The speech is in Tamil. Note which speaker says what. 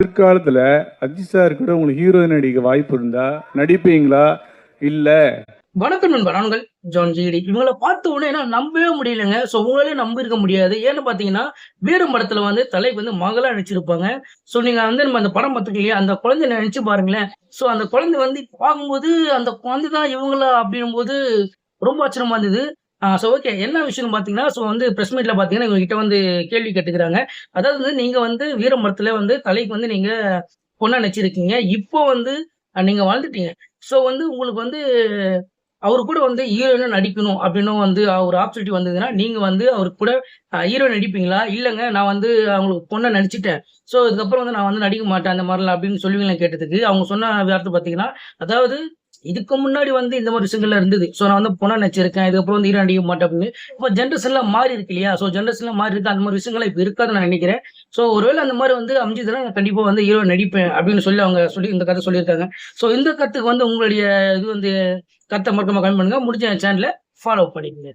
Speaker 1: பிற்காலத்துல அஜித் சார் கூட உங்களுக்கு ஹீரோயின் நடிக்க வாய்ப்பு இருந்தா நடிப்பீங்களா? இல்ல
Speaker 2: வணக்கம் நண்பா, நான்கள் ஜான் ஜிடி. இவங்களை பார்த்த உடனே நம்பவே முடியலங்க. ஸோ உங்களாலே நம்ப இருக்க முடியாது. ஏன்னு பார்த்தீங்கன்னா, வீரம் படத்துல வந்து தலைக்கு வந்து மகளா நடிச்சிருப்பாங்க. ஸோ நீங்க வந்து நம்ம அந்த படம் பார்த்துருக்கீங்க. அந்த குழந்தைய நினைச்சு பாருங்களேன். ஸோ அந்த குழந்தை வந்து பார்க்கும்போது, அந்த குழந்தை தான் இவங்களா அப்படின்னும்போது ரொம்ப ஆச்சரியமா இருந்தது. So okay. என்ன விஷயம்னு பார்த்தீங்கன்னா, ஸோ வந்து பிரஸ் மீட்ல பார்த்தீங்கன்னா, இவங்ககிட்ட வந்து கேள்வி கேட்டுக்கிறாங்க. அதாவது வந்து நீங்க வந்து வீரம் படத்துல வந்து தலைக்கு வந்து நீங்க பொண்ணா நடிச்சிருக்கீங்க. இப்போ வந்து நீங்க வளர்ந்துட்டீங்க. ஸோ வந்து உங்களுக்கு வந்து அவரு கூட வந்து ஹீரோயினா நடிக்கணும் அப்டின்னும் வந்து ஒரு ஆப்பர்ச்சுனிட்டி வந்ததுன்னா, நீங்க வந்து அவரு கூட ஹீரோயின் நடிப்பீங்களா? இல்லங்க நான் வந்து அவங்களுக்கு பொண்ணா நடிச்சுட்டேன். ஸோ இதுக்கப்புறம் வந்து நான் வந்து நடிக்க மாட்டேன் அந்த மாரிலாம் அப்டின்னு சொல்லுவீங்களான்னு கேட்டதுக்கு, அவங்க சொன்ன வார்த்தை பார்த்தீங்கன்னா, அதாவது இதுக்கு முன்னாடி வந்து இந்த மாரி விஷயங்கள்லாம் இருந்தது. ஸோ நான் வந்து பொண்ணா நடிச்சிருக்கேன். இதுக்கப்புறம் வந்து ஹீரோ நடிக்க மாட்டேன் அப்டின்னு. இப்ப ஜெனரேஷன்லாம் மாறி இருக்கு இல்லையா? ஸோ ஜெனரேஷன்லாம் மாறி இருக்கு. அந்த மாரி விஷயங்கள்லாம் இப்ப இருக்காதுன்னு நான் நெனைக்கிறேன். ஸோ ஒருவேள அந்த மாரி வந்து அமைஞ்சதுன்னா, நான் கண்டிப்பா வந்து ஹீரோ நடிப்பேன் அப்டின்னு சொல்லி அவங்க சொல்லி இந்த கருத்த சொல்லியிருக்காங்க. ஸோ இந்த கருத்துக்கு வந்து உங்களுடைய இது வந்து கருத்த மறக்காம கமெண்ட் பண்ணுங்க. முடிஞ்ச என் சேனல ஃபாலோ பண்ணிக்கங்க.